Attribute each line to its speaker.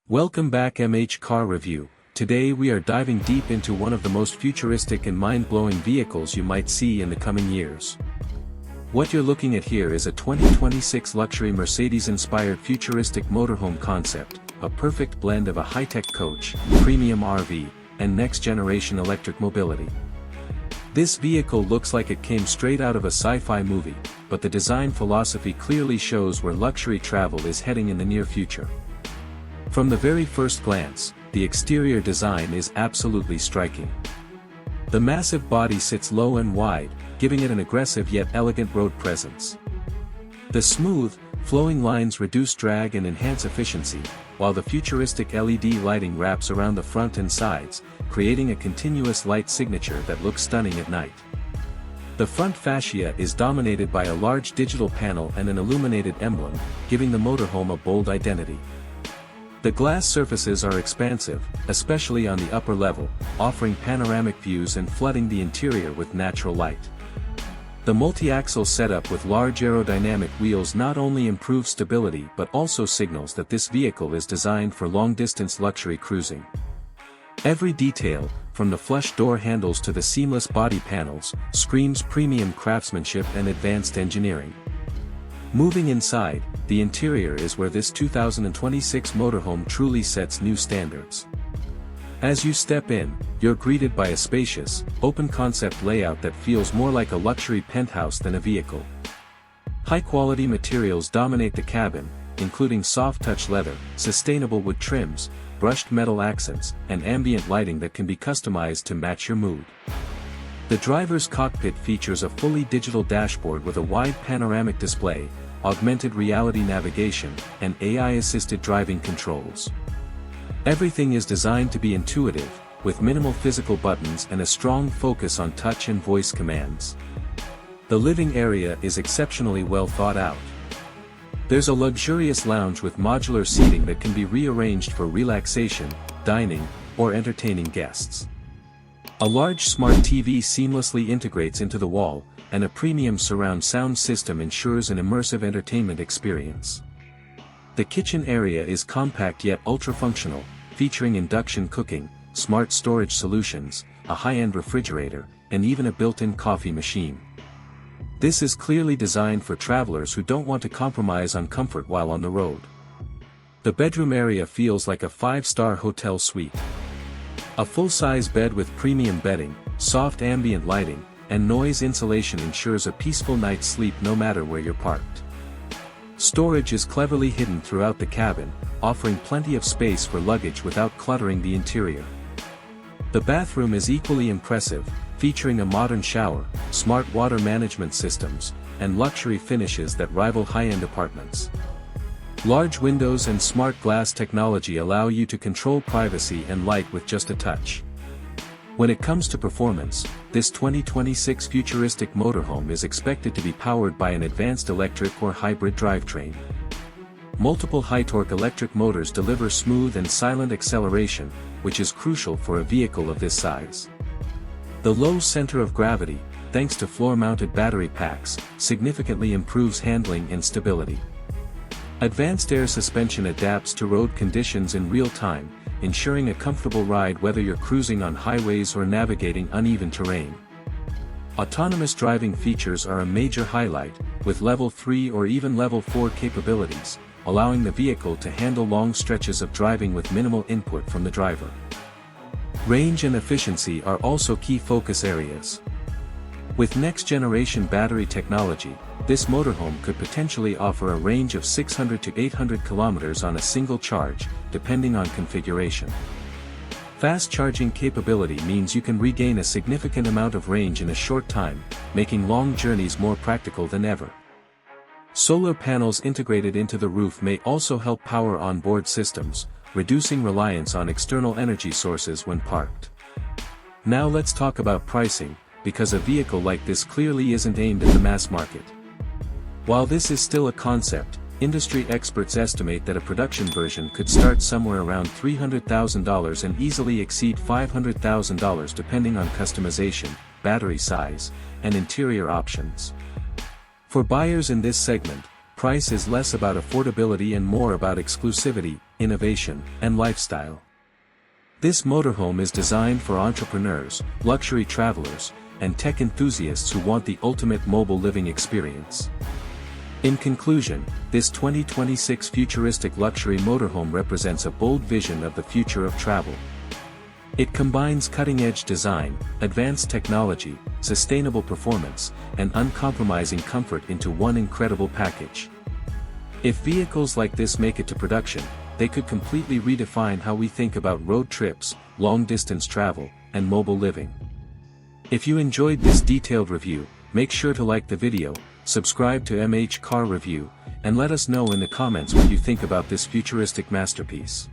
Speaker 1: Welcome back MH Car Review. Today we are diving deep into one of the most futuristic and mind-blowing vehicles you might see in the coming years. What you're looking at here is a 2026 luxury Mercedes-inspired futuristic motorhome concept, a perfect blend of a high-tech coach, premium RV, and next-generation electric mobility. This vehicle looks like it came straight out of a sci-fi movie, but the design philosophy clearly shows where luxury travel is heading in the near future. From the very first glance, the exterior design is absolutely striking. The massive body sits low and wide, giving it an aggressive yet elegant road presence. The smooth, flowing lines reduce drag and enhance efficiency, while the futuristic LED lighting wraps around the front and sides, creating a continuous light signature that looks stunning at night. The front fascia is dominated by a large digital panel and an illuminated emblem, giving the motorhome a bold identity. The glass surfaces are expansive, especially on the upper level, offering panoramic views and flooding the interior with natural light. The multi-axle setup with large aerodynamic wheels not only improves stability but also signals that this vehicle is designed for long-distance luxury cruising. Every detail, from the flush door handles to the seamless body panels, screams premium craftsmanship and advanced engineering. Moving inside, the interior is where this 2026 motorhome truly sets new standards. As you step in, you're greeted by a spacious, open-concept layout that feels more like a luxury penthouse than a vehicle. High-quality materials dominate the cabin, including soft-touch leather, sustainable wood trims, brushed metal accents, and ambient lighting that can be customized to match your mood. The driver's cockpit features a fully digital dashboard with a wide panoramic display, augmented reality navigation, and AI-assisted driving controls. Everything is designed to be intuitive, with minimal physical buttons and a strong focus on touch and voice commands. The living area is exceptionally well thought out. There's a luxurious lounge with modular seating that can be rearranged for relaxation, dining, or entertaining guests. A large smart TV seamlessly integrates into the wall, and a premium surround sound system ensures an immersive entertainment experience. The kitchen area is compact yet ultra-functional, featuring induction cooking, smart storage solutions, a high-end refrigerator, and even a built-in coffee machine. This is clearly designed for travelers who don't want to compromise on comfort while on the road. The bedroom area feels like a five-star hotel suite. A full-size bed with premium bedding, soft ambient lighting, and noise insulation ensures a peaceful night's sleep no matter where you're parked. Storage is cleverly hidden throughout the cabin, offering plenty of space for luggage without cluttering the interior. The bathroom is equally impressive, featuring a modern shower, smart water management systems, and luxury finishes that rival high-end apartments. Large windows and smart glass technology allow you to control privacy and light with just a touch. When it comes to performance, this 2026 futuristic motorhome is expected to be powered by an advanced electric or hybrid drivetrain. Multiple high-torque electric motors deliver smooth and silent acceleration, which is crucial for a vehicle of this size. The low center of gravity, thanks to floor-mounted battery packs, significantly improves handling and stability. Advanced air suspension adapts to road conditions in real time, ensuring a comfortable ride whether you're cruising on highways or navigating uneven terrain. Autonomous driving features are a major highlight, with Level 3 or even Level 4 capabilities, allowing the vehicle to handle long stretches of driving with minimal input from the driver. Range and efficiency are also key focus areas. With next-generation battery technology, this motorhome could potentially offer a range of 600 to 800 kilometers on a single charge, depending on configuration. Fast charging capability means you can regain a significant amount of range in a short time, making long journeys more practical than ever. Solar panels integrated into the roof may also help power onboard systems, reducing reliance on external energy sources when parked. Now let's talk about pricing, because a vehicle like this clearly isn't aimed at the mass market. While this is still a concept, industry experts estimate that a production version could start somewhere around $300,000 and easily exceed $500,000 depending on customization, battery size, and interior options. For buyers in this segment, price is less about affordability and more about exclusivity, innovation, and lifestyle. This motorhome is designed for entrepreneurs, luxury travelers, and tech enthusiasts who want the ultimate mobile living experience. In conclusion, this 2026 futuristic luxury motorhome represents a bold vision of the future of travel. It combines cutting-edge design, advanced technology, sustainable performance, and uncompromising comfort into one incredible package. If vehicles like this make it to production, they could completely redefine how we think about road trips, long-distance travel, and mobile living. If you enjoyed this detailed review, make sure to like the video, subscribe to MH Car Review, and let us know in the comments what you think about this futuristic masterpiece.